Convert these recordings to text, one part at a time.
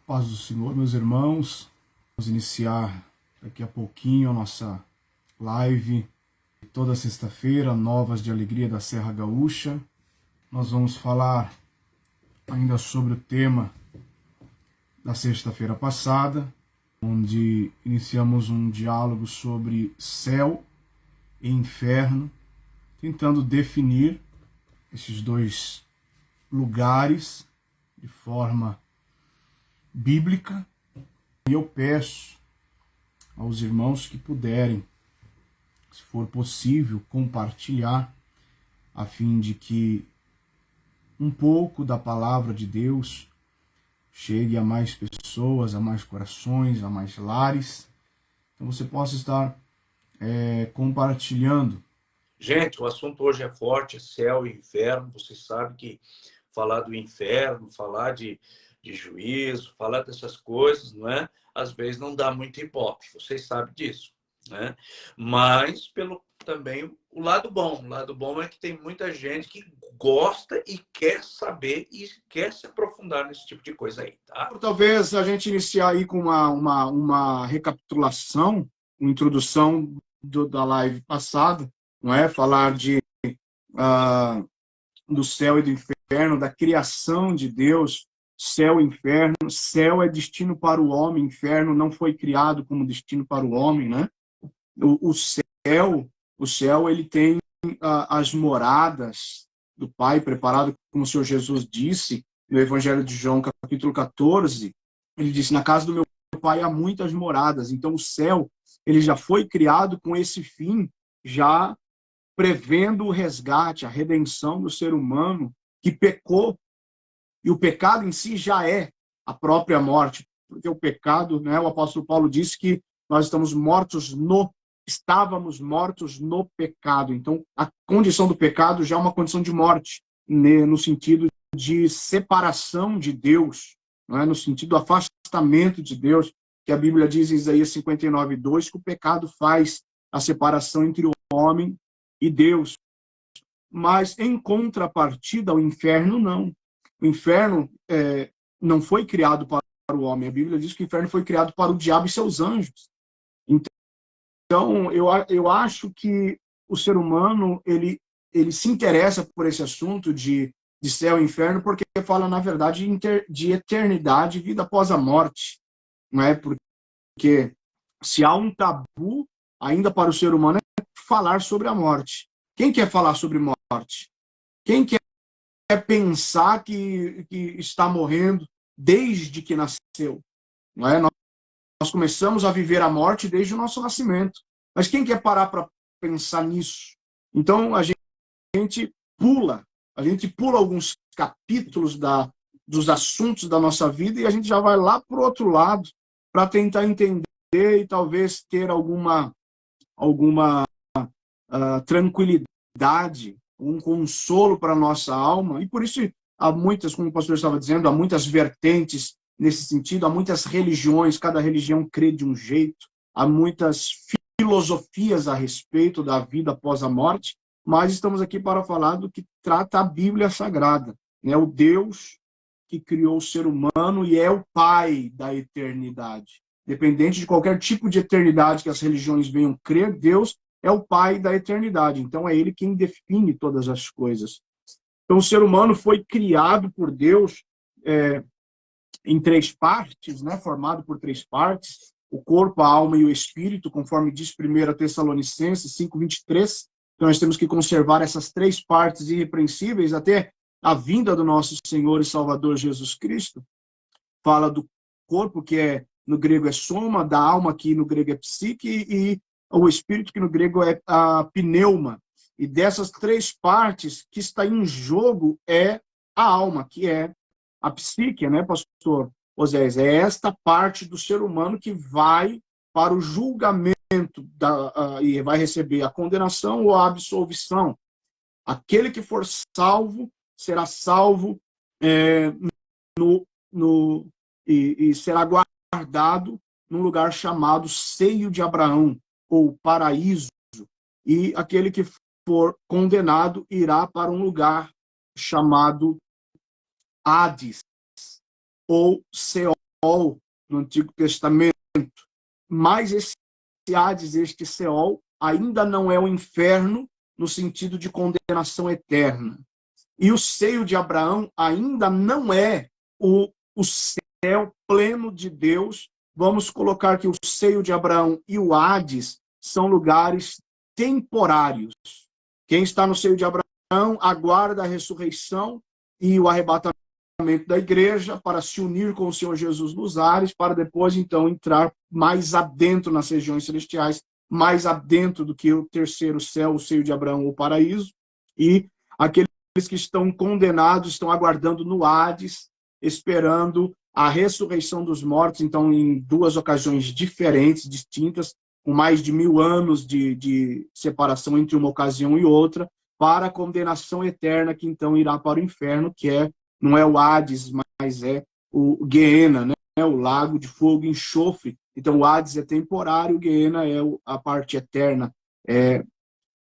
Paz do Senhor, meus irmãos. Vamos iniciar daqui a pouquinho a nossa live. Toda sexta-feira, Novas de Alegria da Serra Gaúcha. Nós vamos falar ainda sobre o tema da sexta-feira passada, onde iniciamos um diálogo sobre céu e inferno, tentando definir esses dois lugares de forma bíblica. E eu peço aos irmãos que puderem, se for possível, compartilhar, a fim de que um pouco da palavra de Deus chegue a mais pessoas, a mais corações, a mais lares. Então você possa estar compartilhando. Gente, o assunto hoje é forte, é céu e inferno. Vocês sabem que falar do inferno, falar de juízo, falar dessas coisas, não é? Às vezes não dá muito ibope, vocês sabem disso, né? Mas também o lado bom é que tem muita gente que gosta e quer saber e quer se aprofundar nesse tipo de coisa aí, tá? Talvez a gente iniciar aí com uma recapitulação, uma introdução da live passada, não é? Falar do céu e do inferno, da criação de Deus, céu e inferno. Céu é destino para o homem, inferno não foi criado como destino para o homem, né? O céu ele tem as moradas do Pai preparado, como o Senhor Jesus disse no Evangelho de João, capítulo 14. Ele disse: na casa do meu Pai há muitas moradas. Então o céu ele já foi criado com esse fim, já prevendo o resgate, a redenção do ser humano que pecou. E o pecado em si já é a própria morte, porque o pecado, né, o apóstolo Paulo disse que nós estávamos mortos no pecado. Então, a condição do pecado já é uma condição de morte, né, no sentido de separação de Deus, não é? No sentido do afastamento de Deus, que a Bíblia diz em Isaías 59:2, que o pecado faz a separação entre o homem e Deus. Mas, em contrapartida, o inferno não. O inferno não foi criado para o homem. A Bíblia diz que o inferno foi criado para o diabo e seus anjos. Então, eu acho que o ser humano ele se interessa por esse assunto de céu e inferno porque fala, na verdade, de eternidade, vida após a morte. Não é? Porque se há um tabu ainda para o ser humano é falar sobre a morte. Quem quer falar sobre morte? Quem quer pensar que está morrendo desde que nasceu? Não é? Nós começamos a viver a morte desde o nosso nascimento. Mas quem quer parar para pensar nisso? Então, a gente pula alguns capítulos dos assuntos da nossa vida e a gente já vai lá para o outro lado para tentar entender e talvez ter alguma tranquilidade, um consolo para a nossa alma. E por isso há muitas, como o pastor estava dizendo, há muitas vertentes nesse sentido, há muitas religiões, cada religião crê de um jeito, há muitas filosofias a respeito da vida após a morte, mas estamos aqui para falar do que trata a Bíblia Sagrada, né? O Deus que criou o ser humano e é o Pai da eternidade. Dependente de qualquer tipo de eternidade que as religiões venham crer, Deus é o Pai da eternidade. Então é Ele quem define todas as coisas. Então o ser humano foi criado por Deus em três partes, né? Formado por três partes: o corpo, a alma e o espírito, conforme diz 1 Tessalonicenses 5:23. Então nós temos que conservar essas três partes irrepreensíveis até a vinda do nosso Senhor e Salvador Jesus Cristo. Fala do corpo, que no grego é soma, da alma, que no grego é psique, e o espírito, que no grego é a pneuma. E dessas três partes, que está em jogo é a alma, que é a psique, né, pastor Osés? É esta parte do ser humano que vai para o julgamento e vai receber a condenação ou a absolvição. Aquele que for salvo será salvo e será guardado num lugar chamado Seio de Abraão, ou paraíso. E aquele que for condenado irá para um lugar chamado Hades, ou Seol. no Antigo Testamento, mas esse Hades, este Seol, ainda não é o inferno no sentido de condenação eterna. E o seio de Abraão ainda não é o céu pleno de Deus. Vamos colocar que o seio de Abraão e o Hades são lugares temporários. Quem está no seio de Abraão aguarda a ressurreição e o arrebatamento da igreja para se unir com o Senhor Jesus nos ares, para depois, então, entrar mais adentro nas regiões celestiais, mais adentro do que o terceiro céu, o seio de Abraão, o paraíso. E aqueles que estão condenados estão aguardando no Hades, esperando a ressurreição dos mortos, então, em duas ocasiões diferentes, distintas, com mais de 1000 anos de separação entre uma ocasião e outra, para a condenação eterna, que então irá para o inferno, que não é o Hades, mas é o Guiena, né? O lago de fogo e enxofre. Então, o Hades é temporário, o Guiena é a parte eterna, é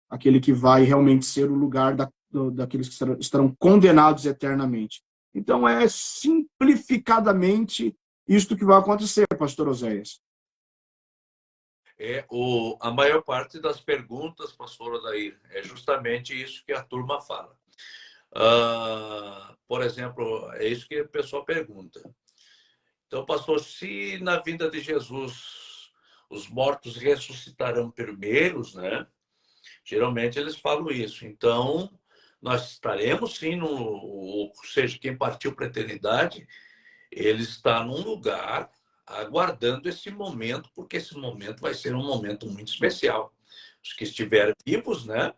aquele que vai realmente ser o lugar daqueles que estarão condenados eternamente. Então, é simplificadamente isto que vai acontecer, pastor Oséias. A maior parte das perguntas, pastor Odair, é justamente isso que a turma fala. Por exemplo, é isso que o pessoal pergunta. Então, pastor, se na vinda de Jesus os mortos ressuscitarão primeiros, né? Geralmente eles falam isso. Então, nós estaremos sim, ou seja, quem partiu para a eternidade, ele está num lugar aguardando esse momento, porque esse momento vai ser um momento muito especial. Os que estiverem vivos, né?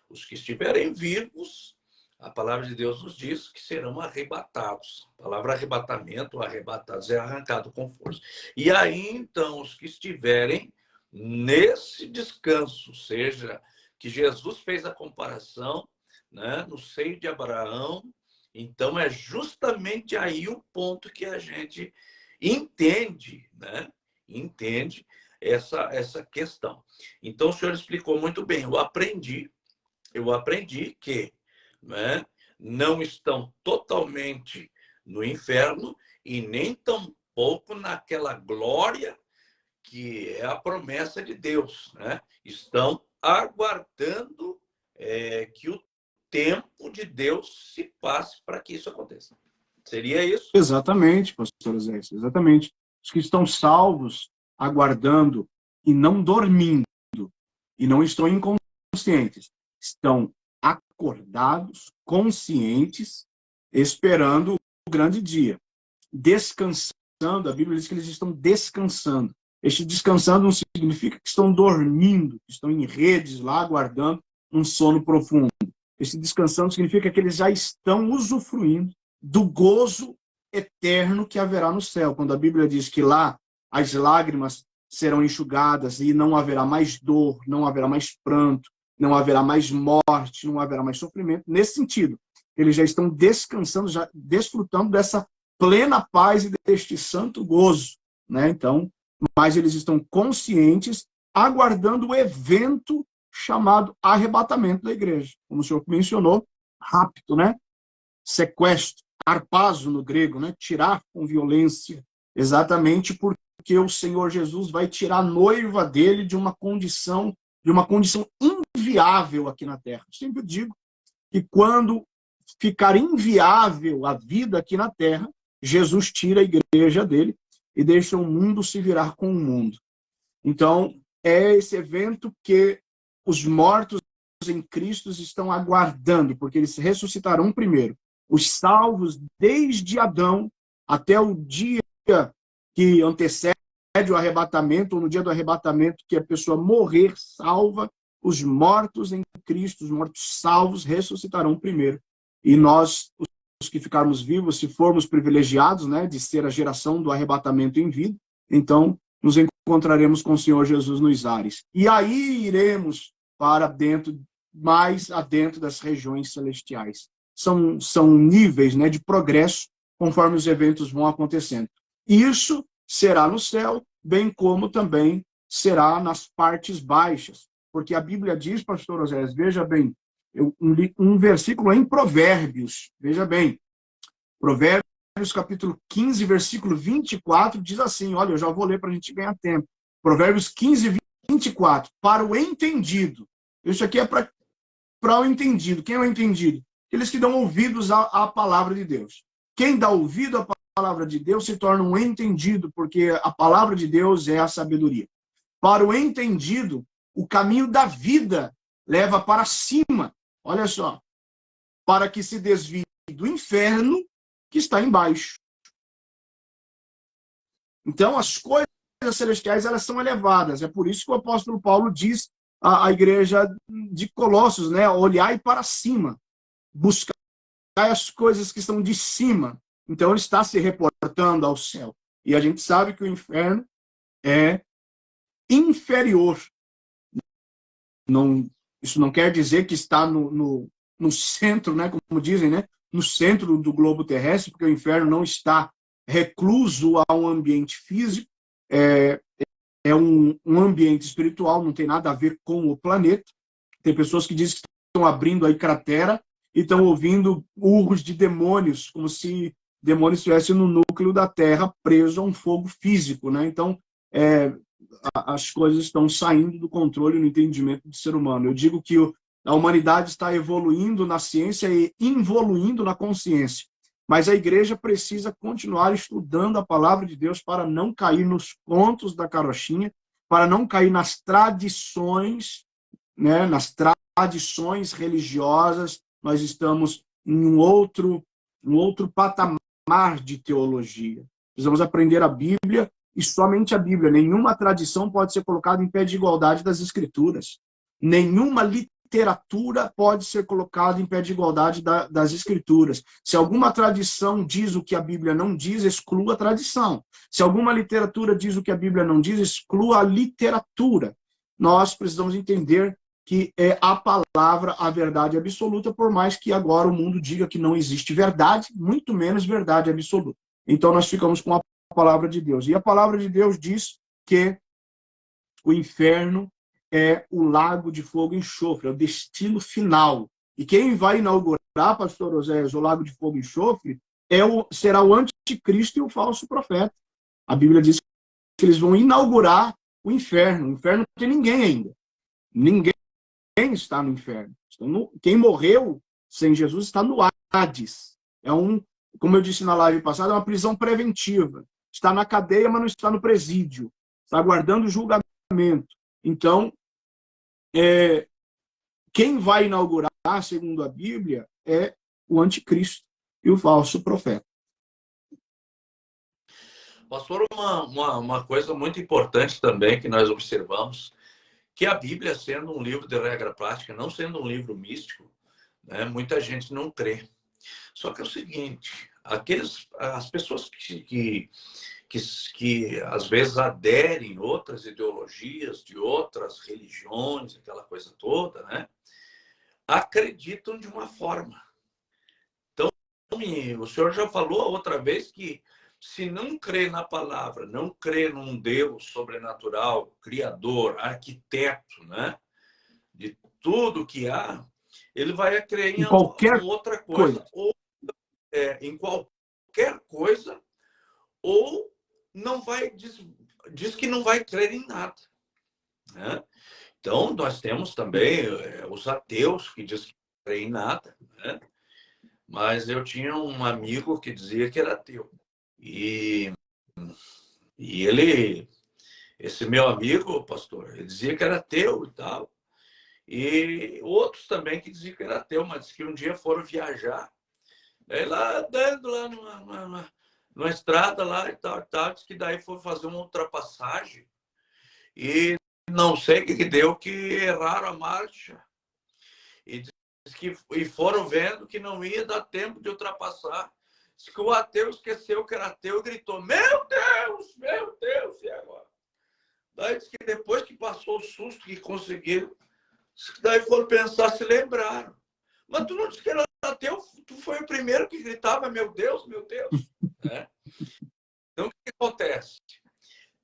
Os que estiverem vivos, a palavra de Deus nos diz que serão arrebatados. A palavra arrebatamento, arrebatados, é arrancado com força. E aí, então, os que estiverem nesse descanso, seja que Jesus fez a comparação, né, no seio de Abraão, então é justamente aí o ponto que a gente entende, né? Entende essa questão. Então, o senhor explicou muito bem. Eu aprendi que, né, não estão totalmente no inferno e nem tampouco naquela glória que é a promessa de Deus, né? Estão aguardando que o tempo de Deus se passe para que isso aconteça. Seria isso? Exatamente, pastor Zé, exatamente. Os que estão salvos, aguardando e não dormindo, e não estão inconscientes, estão acordados, conscientes, esperando o grande dia, descansando. A Bíblia diz que eles estão descansando. Este descansando não significa que estão dormindo, que estão em redes lá, aguardando um sono profundo. Este descansando significa que eles já estão usufruindo do gozo eterno que haverá no céu. Quando a Bíblia diz que lá as lágrimas serão enxugadas e não haverá mais dor, não haverá mais pranto, não haverá mais morte, não haverá mais sofrimento. Nesse sentido, eles já estão descansando, já desfrutando dessa plena paz e deste santo gozo, né? Então, mas eles estão conscientes, aguardando o evento chamado arrebatamento da igreja. Como o senhor mencionou, rapto, né? Sequestro, harpazo no grego, né? Tirar com violência, exatamente porque o Senhor Jesus vai tirar a noiva dele de uma condição inviável aqui na Terra. Eu sempre digo que quando ficar inviável a vida aqui na Terra, Jesus tira a igreja dele e deixa o mundo se virar com o mundo. Então, é esse evento que os mortos em Cristo estão aguardando, porque eles ressuscitarão primeiro. Os salvos, desde Adão até o dia que antecede o arrebatamento, ou no dia do arrebatamento, que a pessoa morrer salva, os mortos em Cristo, os mortos salvos, ressuscitarão primeiro. E nós, os que ficarmos vivos, se formos privilegiados, né, de ser a geração do arrebatamento em vida, então nos encontraremos com o Senhor Jesus nos ares. E aí iremos para dentro, mais adentro das regiões celestiais. São níveis, né, de progresso conforme os eventos vão acontecendo. Isso será no céu, bem como também será nas partes baixas. Porque a Bíblia diz, pastor Oséias, veja bem, um versículo em Provérbios, veja bem, Provérbios capítulo 15, versículo 24, diz assim, olha, eu já vou ler para a gente ganhar tempo. Provérbios 15, 24. Para o entendido. Isso aqui é para o entendido. Quem é o entendido? Aqueles que dão ouvidos à palavra de Deus. Quem dá ouvido à palavra de Deus se torna um entendido, porque a palavra de Deus é a sabedoria. Para o entendido, o caminho da vida leva para cima. Olha só. Para que se desvie do inferno que está embaixo. Então, as coisas celestiais, elas são elevadas. É por isso que o apóstolo Paulo diz à igreja de Colossos, né? Olhai para cima, buscai as coisas que estão de cima. Então, ele está se reportando ao céu. E a gente sabe que o inferno é inferior. Não, isso não quer dizer que está no centro, né? Como dizem, né? No centro do globo terrestre, porque o inferno não está recluso a um ambiente físico, é um ambiente espiritual, não tem nada a ver com o planeta. Tem pessoas que dizem que estão abrindo aí cratera e estão ouvindo urros de demônios, como se demônios estivessem no núcleo da Terra preso a um fogo físico, né? Então, as coisas estão saindo do controle no entendimento do ser humano. Eu digo que a humanidade está evoluindo na ciência e involuindo na consciência. Mas a igreja precisa continuar estudando a palavra de Deus para não cair nos contos da carochinha, para não cair nas tradições, né, nas tradições religiosas. Nós estamos em um outro patamar de teologia. Precisamos aprender a Bíblia e somente a Bíblia. Nenhuma tradição pode ser colocada em pé de igualdade das Escrituras. Nenhuma literatura pode ser colocada em pé de igualdade das Escrituras. Se alguma tradição diz o que a Bíblia não diz, exclua a tradição. Se alguma literatura diz o que a Bíblia não diz, exclua a literatura. Nós precisamos entender que é a palavra a verdade absoluta, por mais que agora o mundo diga que não existe verdade, muito menos verdade absoluta. Então nós ficamos com a palavra de Deus. E a palavra de Deus diz que o inferno é o lago de fogo e enxofre, é o destino final. E quem vai inaugurar, pastor Oséias, o lago de fogo e enxofre, será o anticristo e o falso profeta. A Bíblia diz que eles vão inaugurar o inferno. O inferno não tem ninguém ainda. Ninguém está no inferno. Quem morreu sem Jesus está no Hades. Como eu disse na live passada, é uma prisão preventiva. Está na cadeia, mas não está no presídio. Está aguardando o julgamento. Então, quem vai inaugurar, segundo a Bíblia, é o anticristo e o falso profeta. Pastor, uma coisa muito importante também que nós observamos, que a Bíblia, sendo um livro de regra prática, não sendo um livro místico, né, muita gente não crê. Só que é o seguinte, as pessoas que às vezes aderem outras ideologias, de outras religiões, aquela coisa toda, né, acreditam de uma forma. Então, o senhor já falou outra vez que se não crê na palavra, não crê num Deus sobrenatural, criador, arquiteto, né, de tudo que há, ele vai crer em qualquer outra coisa. Ou em qualquer coisa, ou não vai diz que não vai crer em nada, né? Então, nós temos também os ateus que dizem que não creem em nada, né? Mas eu tinha um amigo que dizia que era ateu. E esse meu amigo, pastor, ele dizia que era ateu e tal. E outros também que diziam que era ateu, mas que um dia foram viajar. Aí lá, dentro, lá numa estrada lá e tal, diz que daí foi fazer uma ultrapassagem e não sei o que deu, que erraram a marcha. E foram vendo que não ia dar tempo de ultrapassar. Diz que o ateu esqueceu que era ateu e gritou, meu Deus, e agora? Daí diz que depois que passou o susto que conseguiram, daí foram pensar, se lembraram. Mas tu não disse que era ateu, tu foi o primeiro que gritava, meu Deus, né? Então, o que acontece?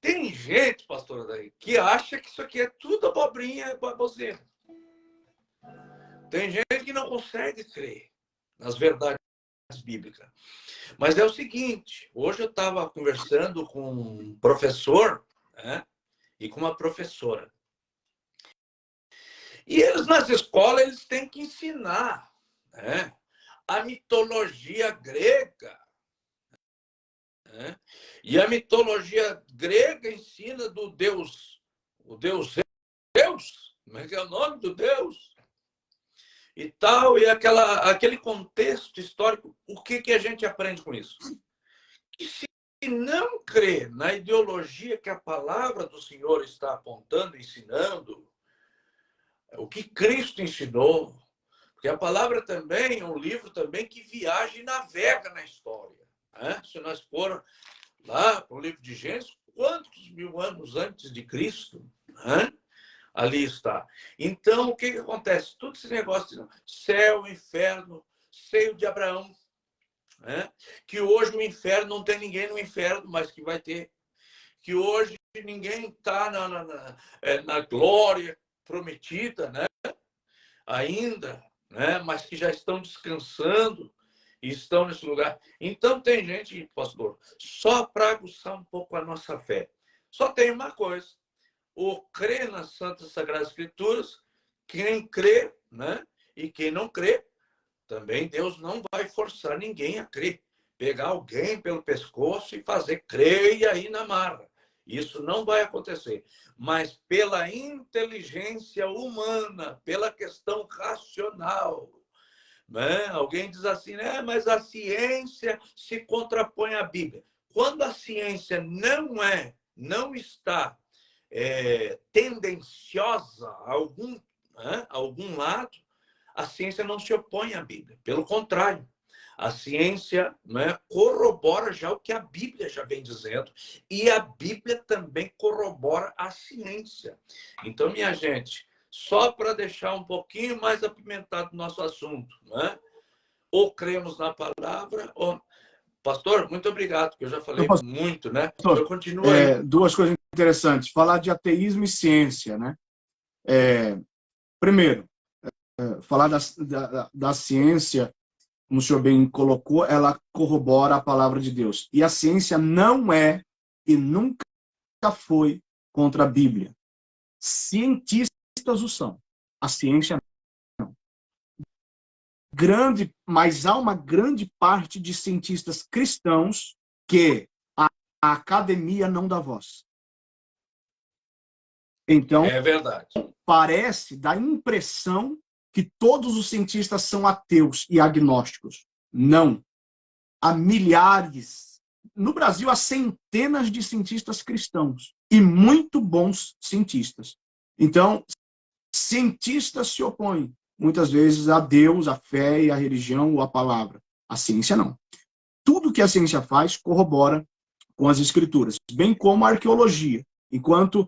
Tem gente, pastor Adair, que acha que isso aqui é tudo abobrinha, baboseira. Tem gente que não consegue crer nas verdades bíblica. Mas é o seguinte, hoje eu estava conversando com um professor, né, e com uma professora. E eles, nas escolas, eles têm que ensinar, né, a mitologia grega. Né? E a mitologia grega ensina do Deus, o Deus Zeus, como é que é o nome do Deus? E tal, e aquele contexto histórico, o que a gente aprende com isso? Que se não crer na ideologia que a palavra do Senhor está apontando, ensinando, o que Cristo ensinou, porque a palavra também é um livro também que viaja e navega na história. Né? Se nós for lá para o livro de Gênesis, quantos mil anos antes de Cristo, né? Ali está. Então, o que acontece? Tudo esse negócio de céu, inferno, seio de Abraão, né? Que hoje o inferno não tem ninguém no inferno, mas que vai ter. Que hoje ninguém está na glória prometida, né? Ainda, né? Mas que já estão descansando e estão nesse lugar. Então, tem gente, pastor, só para aguçar um pouco a nossa fé. Só tem uma coisa. O crer nas Santas Sagradas Escrituras, quem crê, né? E quem não crê, também Deus não vai forçar ninguém a crer. Pegar alguém pelo pescoço e fazer crer e aí na marra. Isso não vai acontecer. Mas pela inteligência humana, pela questão racional, né? Alguém diz assim, né? Mas a ciência se contrapõe à Bíblia. Quando a ciência não está tendenciosa a algum lado, a ciência não se opõe à Bíblia. Pelo contrário, a ciência, né, corrobora já o que a Bíblia já vem dizendo, e a Bíblia também corrobora a ciência. Então, minha gente, só para deixar um pouquinho mais apimentado o nosso assunto, né? Ou cremos na palavra, ou... Pastor, muito obrigado, porque eu já falei muito, né? O senhor continua aí. Duas coisas interessantes. Falar de ateísmo e ciência, né? Primeiro, falar da ciência, como o senhor bem colocou, ela corrobora a palavra de Deus. E a ciência não é e nunca foi contra a Bíblia. Cientistas o são. A ciência não. Mas há uma grande parte de cientistas cristãos que a academia não dá voz. Então, é verdade. Dá a impressão que todos os cientistas são ateus e agnósticos. Não. Há milhares. No Brasil, há centenas de cientistas cristãos e muito bons cientistas. Então, cientistas se opõem, muitas vezes, a Deus, a fé e a religião ou a palavra. A ciência não. Tudo que a ciência faz corrobora com as escrituras, bem como a arqueologia. Enquanto,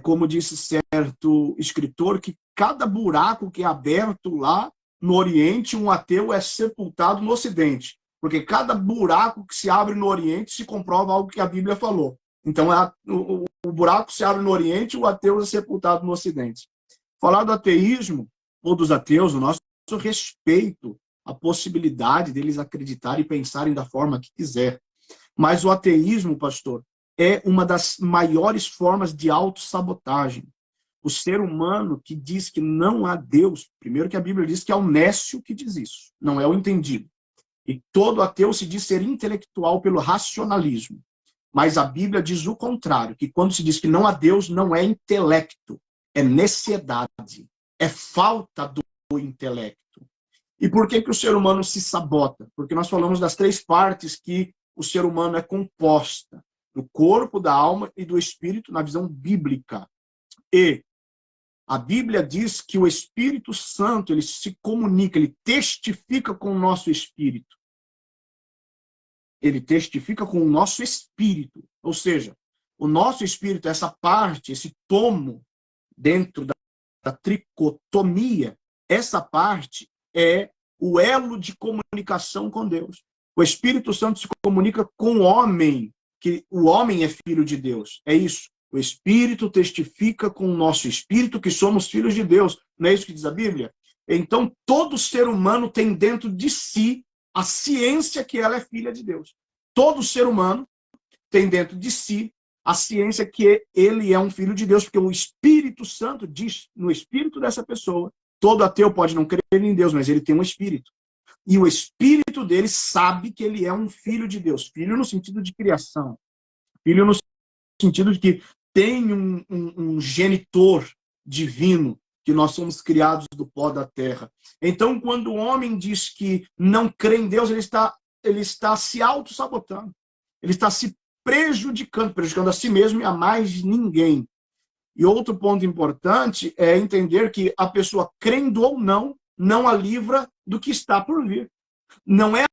como disse certo escritor, que cada buraco que é aberto lá no Oriente, um ateu é sepultado no Ocidente. Porque cada buraco que se abre no Oriente se comprova algo que a Bíblia falou. Então, o buraco se abre no Oriente, o ateu é sepultado no Ocidente. Falar do ateísmo, ou dos ateus, o nosso respeito à possibilidade deles acreditarem e pensarem da forma que quiser. Mas o ateísmo, pastor, é uma das maiores formas de autossabotagem. O ser humano que diz que não há Deus, primeiro que a Bíblia diz que é o nécio que diz isso, não é o entendido. E todo ateu se diz ser intelectual pelo racionalismo. Mas a Bíblia diz o contrário, que quando se diz que não há Deus, não é intelecto, é necessidade, é falta do intelecto. E por que o ser humano se sabota? Porque nós falamos das três partes que o ser humano é composta, do corpo, da alma e do espírito, na visão bíblica. E a Bíblia diz que o Espírito Santo, ele se comunica, ele testifica com o nosso espírito. Ele testifica com o nosso espírito. Ou seja, o nosso espírito, essa parte, esse tomo dentro da tricotomia, essa parte é o elo de comunicação com Deus. O Espírito Santo se comunica com o homem, que o homem é filho de Deus. É isso. O Espírito testifica com o nosso espírito que somos filhos de Deus. Não é isso que diz a Bíblia? Então, todo ser humano tem dentro de si a ciência que ela é filha de Deus. Todo ser humano tem dentro de si a ciência que ele é um filho de Deus, porque o Espírito Santo diz no espírito dessa pessoa, todo ateu pode não crer em Deus, mas ele tem um espírito. E o espírito dele sabe que ele é um filho de Deus. Filho no sentido de criação. Filho no sentido de que tem um genitor divino, que nós somos criados do pó da terra. Então, quando o homem diz que não crê em Deus, ele está se auto-sabotando. Ele está se prejudicando a si mesmo e a mais ninguém. E outro ponto importante é entender que a pessoa, crendo ou não, não a livra do que está por vir. Não é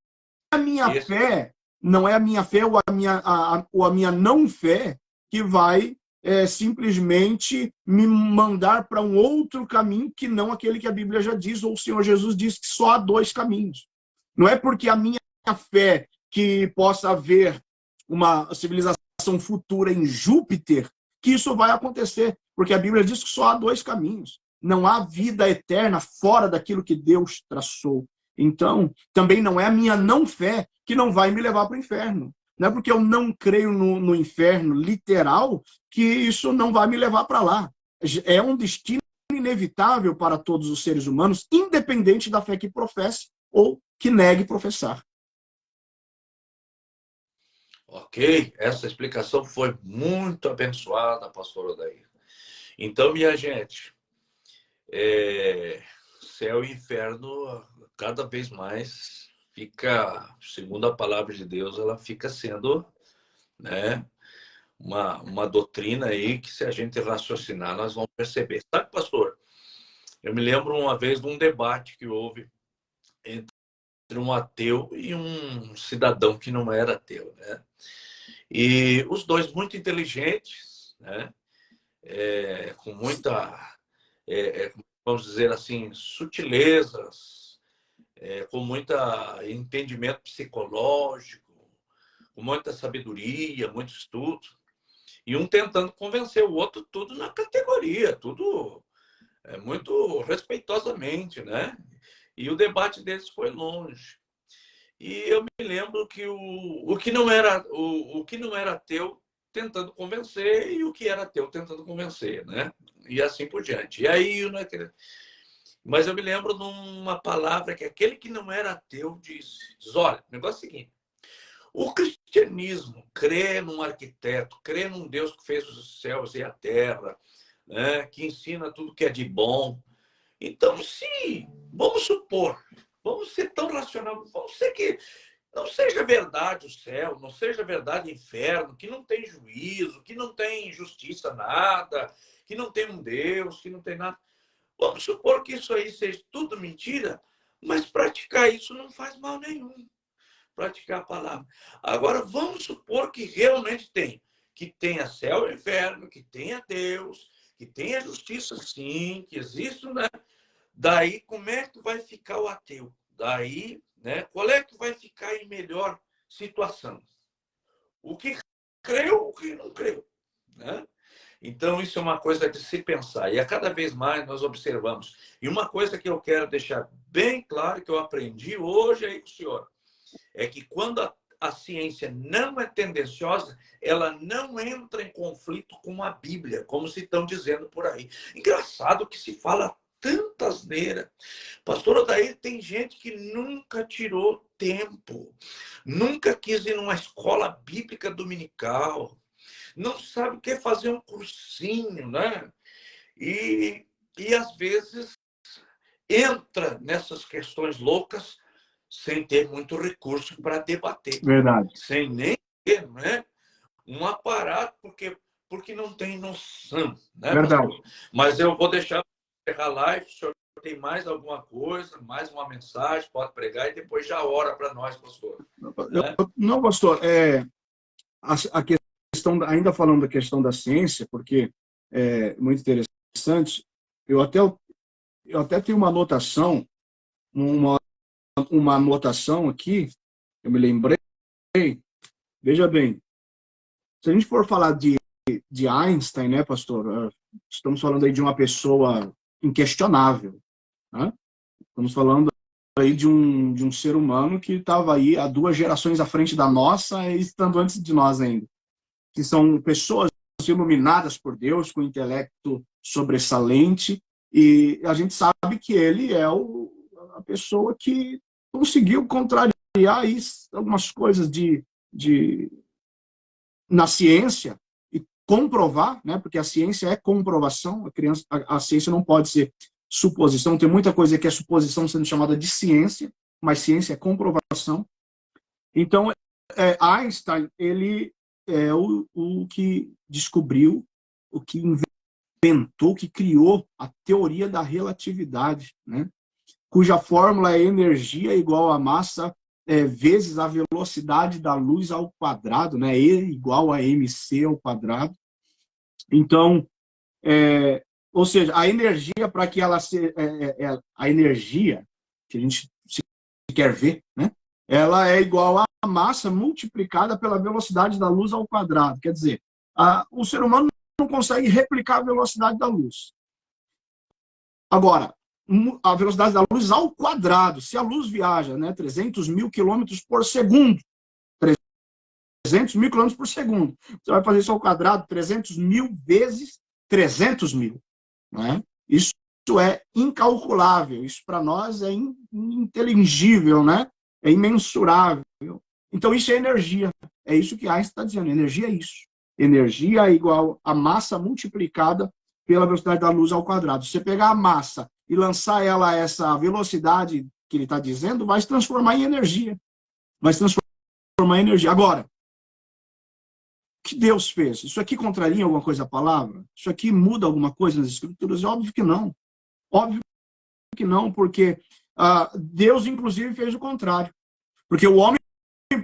a minha fé, não é a minha fé ou a minha não fé que vai simplesmente me mandar para um outro caminho que não aquele que a Bíblia já diz, ou o Senhor Jesus diz que só há dois caminhos. Não é porque a minha fé que possa haver uma civilização futura em Júpiter que isso vai acontecer, porque a Bíblia diz que só há dois caminhos. Não há vida eterna fora daquilo que Deus traçou. Então, também não é a minha não fé que não vai me levar para o inferno. Não é porque eu não creio no inferno literal que isso não vai me levar para lá. É um destino inevitável para todos os seres humanos, independente da fé que professe ou que negue professar. Ok, essa explicação foi muito abençoada, pastor Odair. Então, minha gente, céu e inferno, cada vez mais fica, segundo a palavra de Deus, ela fica sendo, né, uma doutrina aí que, se a gente raciocinar, nós vamos perceber. Sabe, pastor, eu me lembro uma vez de um debate que houve entre um ateu e um cidadão que não era ateu, né? E os dois muito inteligentes, né? Com muita, vamos dizer assim, sutilezas, com muito entendimento psicológico, com muita sabedoria, muito estudo, e um tentando convencer o outro, tudo na categoria, tudo muito respeitosamente, né? E o debate deles foi longe. E eu me lembro que o que não era ateu tentando convencer e o que era ateu tentando convencer, né? E assim por diante. E aí, mas eu me lembro de uma palavra que aquele que não era ateu diz, olha, o negócio é o seguinte, o cristianismo crê num arquiteto, crê num Deus que fez os céus e a terra, né? Que ensina tudo que é de bom. Então, se, vamos supor, vamos ser tão racional, vamos ser que não seja verdade o céu, não seja verdade o inferno, que não tem juízo, que não tem justiça nada, que não tem um Deus, que não tem nada. Vamos supor que isso aí seja tudo mentira, mas praticar isso não faz mal nenhum. Praticar a palavra. Agora, vamos supor que realmente tem. Que tenha céu e inferno, que tenha Deus, que tenha justiça, sim, que existe, né? Daí, como é que vai ficar o ateu? Daí, né? Qual é que vai ficar em melhor situação? O que creu ou o que não creu, né? Então, isso é uma coisa de se pensar. E a cada vez mais nós observamos. E uma coisa que eu quero deixar bem claro, que eu aprendi hoje aí com o senhor, é que quando a ciência não é tendenciosa, ela não entra em conflito com a Bíblia, como se estão dizendo por aí. Engraçado que se fala tanta asneira. Pastor Odair, tem gente que nunca tirou tempo, nunca quis ir numa escola bíblica dominical, não sabe o que é fazer um cursinho, né? E às vezes entra nessas questões loucas sem ter muito recurso para debater. Verdade. Sem nem ter, né, um aparato, porque não tem noção, né, Verdade. pastor? Mas eu vou deixar para encerrar a live. O senhor tem mais alguma coisa, mais uma mensagem, pode pregar e depois já ora para nós, pastor. Não, pastor, a questão, ainda falando da questão da ciência, porque é muito interessante, eu até tenho uma anotação, uma anotação aqui, eu me lembrei. Veja bem, se a gente for falar de Einstein, né, pastor? Estamos falando aí de uma pessoa inquestionável, né? Estamos falando aí de um ser humano que estava aí há 2 gerações à frente da nossa e estando antes de nós ainda. Que são pessoas iluminadas por Deus, com intelecto sobressalente, e a gente sabe que ele é a pessoa que conseguiu contrariar algumas coisas na ciência e comprovar, né? Porque a ciência é comprovação, a ciência não pode ser suposição, tem muita coisa que é suposição sendo chamada de ciência, mas ciência é comprovação. Então, Einstein, ele é o que descobriu, o que inventou, que criou a teoria da relatividade, né? Cuja fórmula é energia igual a massa vezes a velocidade da luz ao quadrado, né? E igual a mc ao quadrado. Então, ou seja, a energia, para que ela se... a energia que a gente quer ver, né? Ela é igual a massa multiplicada pela velocidade da luz ao quadrado. Quer dizer, o ser humano não consegue replicar a velocidade da luz. Agora, a velocidade da luz ao quadrado, se a luz viaja, né, 300 mil quilômetros por segundo, 300 mil quilômetros por segundo, você vai fazer isso ao quadrado 300 mil vezes 300 mil. Né? Isso é incalculável, isso para nós é ininteligível, né? É imensurável. Então, isso é energia. É isso que Einstein está dizendo. Energia é isso. Energia é igual a massa multiplicada pela velocidade da luz ao quadrado. Se você pegar a massa e lançar ela a essa velocidade que ele está dizendo, vai se transformar em energia. Vai se transformar em energia. Agora, o que Deus fez? Isso aqui contraria alguma coisa a palavra? Isso aqui muda alguma coisa nas Escrituras? Óbvio que não. Óbvio que não, porque Deus, inclusive, fez o contrário. Porque o homem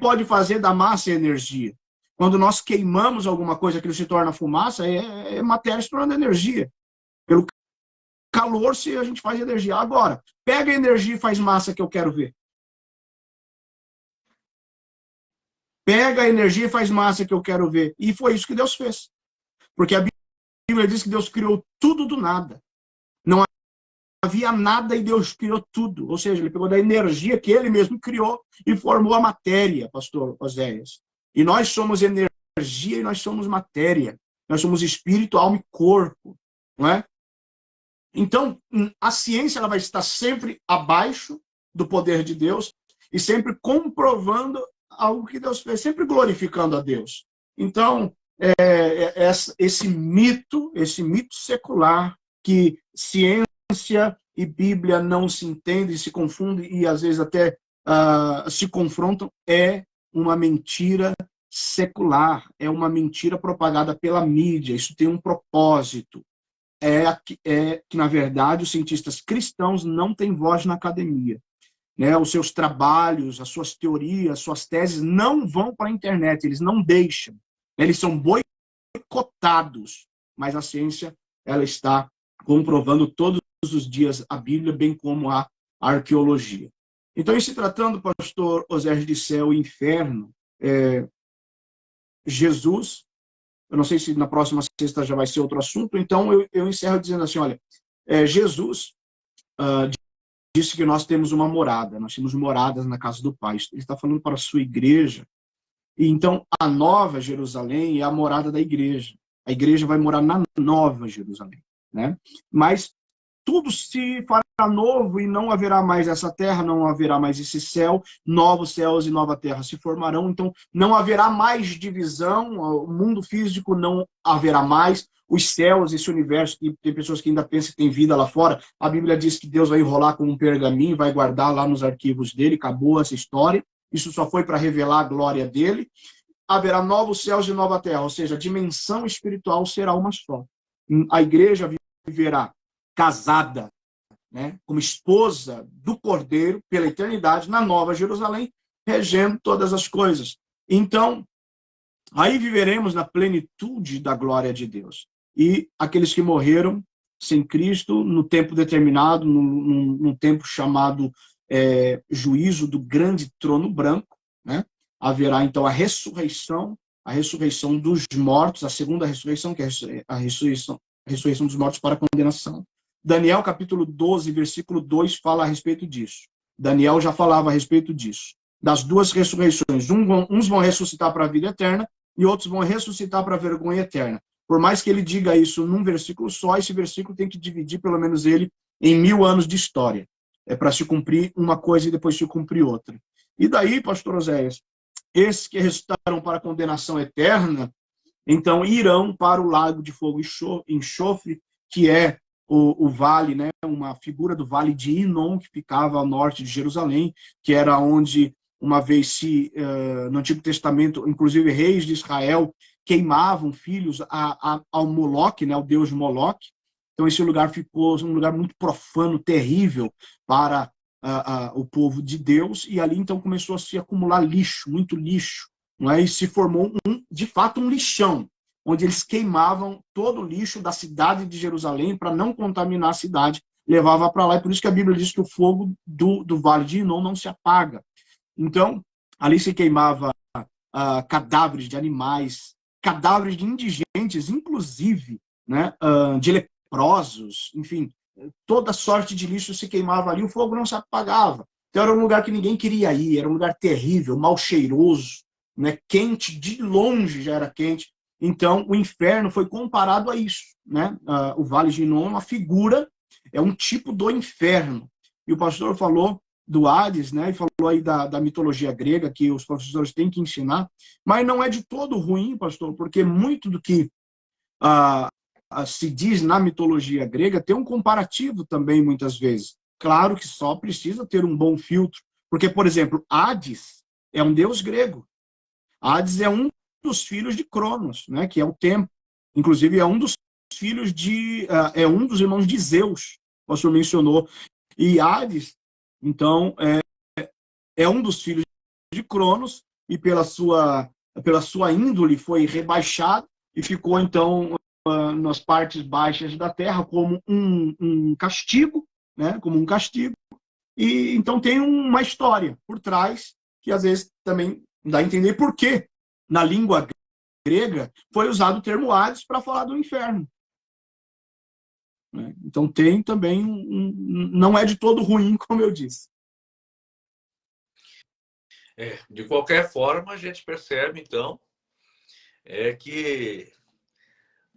pode fazer da massa energia. Quando nós queimamos alguma coisa que se torna fumaça, é matéria se tornando energia. Pelo calor, se a gente faz energia. Agora, pega a energia e faz massa que eu quero ver. Pega a energia e faz massa que eu quero ver. E foi isso que Deus fez. Porque a Bíblia diz que Deus criou tudo do nada. Não havia nada e Deus criou tudo. Ou seja, ele pegou da energia que ele mesmo criou e formou a matéria, pastor Oséias. E nós somos energia e nós somos matéria. Nós somos espírito, alma e corpo. Não é? Então, a ciência ela vai estar sempre abaixo do poder de Deus e sempre comprovando algo que Deus fez, sempre glorificando a Deus. Então, esse mito secular que ciência e Bíblia não se entendem, se confundem e às vezes até se confrontam, é uma mentira secular, é uma mentira propagada pela mídia. Isso tem um propósito. Que, na verdade, os cientistas cristãos não têm voz na academia. Né? Os seus trabalhos, as suas teorias, as suas teses não vão para a internet, eles não deixam. Eles são boicotados. Mas a ciência ela está comprovando todos os dias a Bíblia, bem como a arqueologia. Então, em se tratando, pastor Oséias, de céu e inferno, Jesus... Eu não sei se na próxima sexta já vai ser outro assunto, então eu encerro dizendo assim, olha, Jesus disse que nós temos uma morada, nós temos moradas na casa do Pai. Ele está falando para a sua igreja, e então a Nova Jerusalém é a morada da igreja. A igreja vai morar na Nova Jerusalém, né? Mas tudo se fará novo e não haverá mais essa terra, não haverá mais esse céu, novos céus e nova terra se formarão, então não haverá mais divisão, o mundo físico não haverá mais, os céus, esse universo, que tem pessoas que ainda pensam que tem vida lá fora, a Bíblia diz que Deus vai enrolar com um pergaminho, vai guardar lá nos arquivos dele, acabou essa história, isso só foi para revelar a glória dele, haverá novos céus e nova terra, ou seja, a dimensão espiritual será uma só. A igreja viverá casada, né, como esposa do Cordeiro pela eternidade na Nova Jerusalém, regendo todas as coisas. Então, aí viveremos na plenitude da glória de Deus. E aqueles que morreram sem Cristo, no tempo determinado, num tempo chamado juízo do grande trono branco, né, haverá então a ressurreição dos mortos, a segunda ressurreição, que é a ressurreição dos mortos para a condenação. Daniel, capítulo 12, versículo 2, fala a respeito disso. Daniel já falava a respeito disso. Das duas ressurreições. Uns vão ressuscitar para a vida eterna e outros vão ressuscitar para a vergonha eterna. Por mais que ele diga isso num versículo só, esse versículo tem que dividir, pelo menos ele, em 1000 anos de história. É para se cumprir uma coisa e depois se cumprir outra. E daí, pastor Oséias, esses que ressuscitaram para a condenação eterna, então irão para o lago de fogo e enxofre, que é o vale, né, uma figura do vale de Inom, que ficava ao norte de Jerusalém, que era onde, uma vez no Antigo Testamento, inclusive reis de Israel queimavam filhos ao Moloque, né, ao deus Moloque. Então esse lugar ficou um lugar muito profano, terrível para o povo de Deus, e ali então começou a se acumular lixo, muito lixo, não é? E se formou, de fato, um lixão, onde eles queimavam todo o lixo da cidade de Jerusalém para não contaminar a cidade, levava para lá, e por isso que a Bíblia diz que o fogo do Vale de Inom não se apaga. Então, ali se queimava cadáveres de animais, cadáveres de indigentes, inclusive, né, de leprosos, enfim, toda sorte de lixo se queimava ali, o fogo não se apagava. Então era um lugar que ninguém queria ir, era um lugar terrível, mal cheiroso, né, quente, de longe já era quente. Então o inferno foi comparado a isso, né? O Vale de Inom é uma figura, é um tipo do inferno. E o pastor falou do Hades, né, e falou aí da mitologia grega, que os professores têm que ensinar, mas não é de todo ruim, pastor, porque muito do que se diz na mitologia grega tem um comparativo também, muitas vezes. Claro que só precisa ter um bom filtro, porque, por exemplo, Hades é um deus grego. Hades é um dos filhos de Cronos, né, que é o tempo. Inclusive, é um dos filhos é um dos irmãos de Zeus, o senhor mencionou. E Hades, então, é um dos filhos de Cronos, e pela sua índole foi rebaixado e ficou, então, nas partes baixas da terra como um castigo, né? Como um castigo. E então tem uma história por trás que às vezes também dá a entender por que na língua grega foi usado o termo Hades para falar do inferno. Né? Então tem também não é de todo ruim, como eu disse. De qualquer forma, a gente percebe, então, que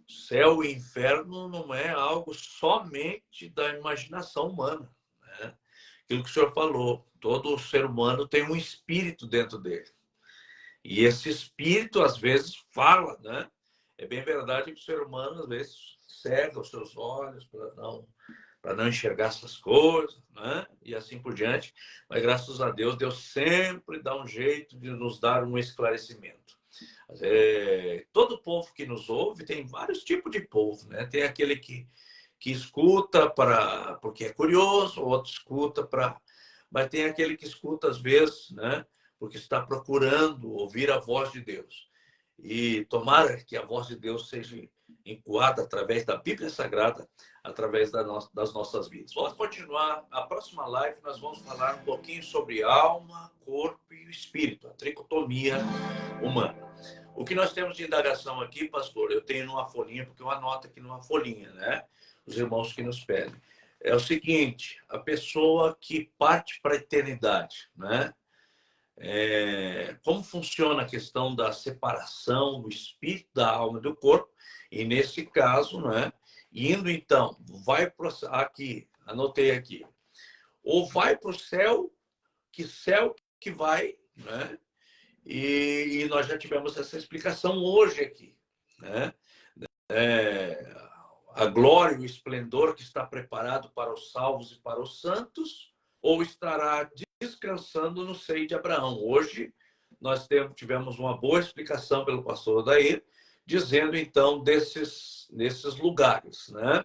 céu e inferno não é algo somente da imaginação humana. Né? Aquilo que o senhor falou, todo ser humano tem um espírito dentro dele. E esse espírito, às vezes, fala, né? É bem verdade que o ser humano, às vezes, cega os seus olhos para não enxergar essas coisas, né? E assim por diante. Mas, graças a Deus, Deus sempre dá um jeito de nos dar um esclarecimento. Todo povo que nos ouve, tem vários tipos de povo, né? Tem aquele que escuta porque é curioso, outro escuta mas tem aquele que escuta às vezes, né? Porque está procurando ouvir a voz de Deus. E tomara que a voz de Deus seja encoada através da Bíblia Sagrada, através das nossas vidas. Vamos continuar. A próxima live nós vamos falar um pouquinho sobre alma, corpo e espírito, a tricotomia humana. O que nós temos de indagação aqui, pastor, eu tenho numa folhinha, porque eu anoto aqui numa folhinha, né? Os irmãos que nos pedem. É o seguinte, a pessoa que parte para a eternidade, né? Como funciona a questão da separação do espírito, da alma e do corpo, e nesse caso, né? Indo então, vai para aqui, anotei aqui, ou vai para o céu que vai, né? E nós já tivemos essa explicação hoje aqui, né? A glória e o esplendor que está preparado para os salvos e para os santos, ou estará descansando no seio de Abraão. Hoje nós tivemos uma boa explicação pelo pastor Odair, dizendo então desses lugares, né?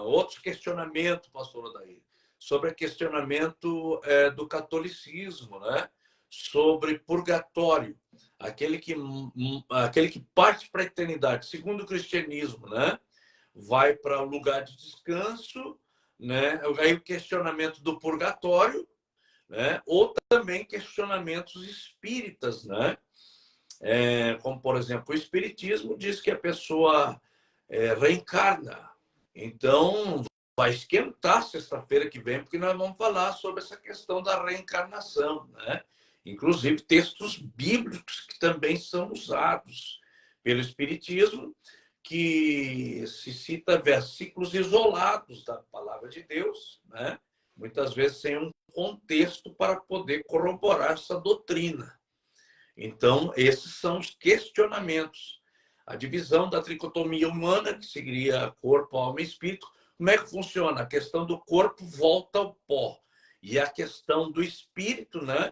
Outros questionamentos, pastor Odair, sobre o questionamento do catolicismo, né? Sobre purgatório, aquele que parte para a eternidade, segundo o cristianismo, né? Vai para o lugar de descanso, né? Aí o questionamento do purgatório, né? Ou também questionamentos espíritas, né? Como, por exemplo, o espiritismo diz que a pessoa reencarna Então, vai esquentar sexta-feira que vem, porque nós vamos falar sobre essa questão da reencarnação, né? Inclusive textos bíblicos que também são usados pelo Espiritismo, que se cita versículos isolados da palavra de Deus, né? Muitas vezes sem um contexto para poder corroborar essa doutrina. Então, esses são os questionamentos. A divisão da tricotomia humana, que seria corpo, alma e espírito. Como é que funciona? A questão do corpo volta ao pó. E a questão do espírito, né?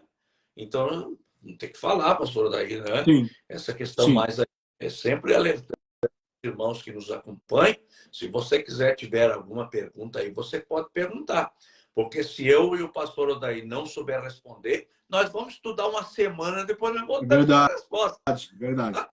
Então, não tem que falar, pastor, daí, né? Sim. Essa questão Sim. mais é sempre alertando os irmãos que nos acompanham. Se você tiver alguma pergunta aí, você pode perguntar. Porque se eu e o pastor Odair não souber responder, nós vamos estudar uma semana, depois nós voltamos com a resposta. Verdade.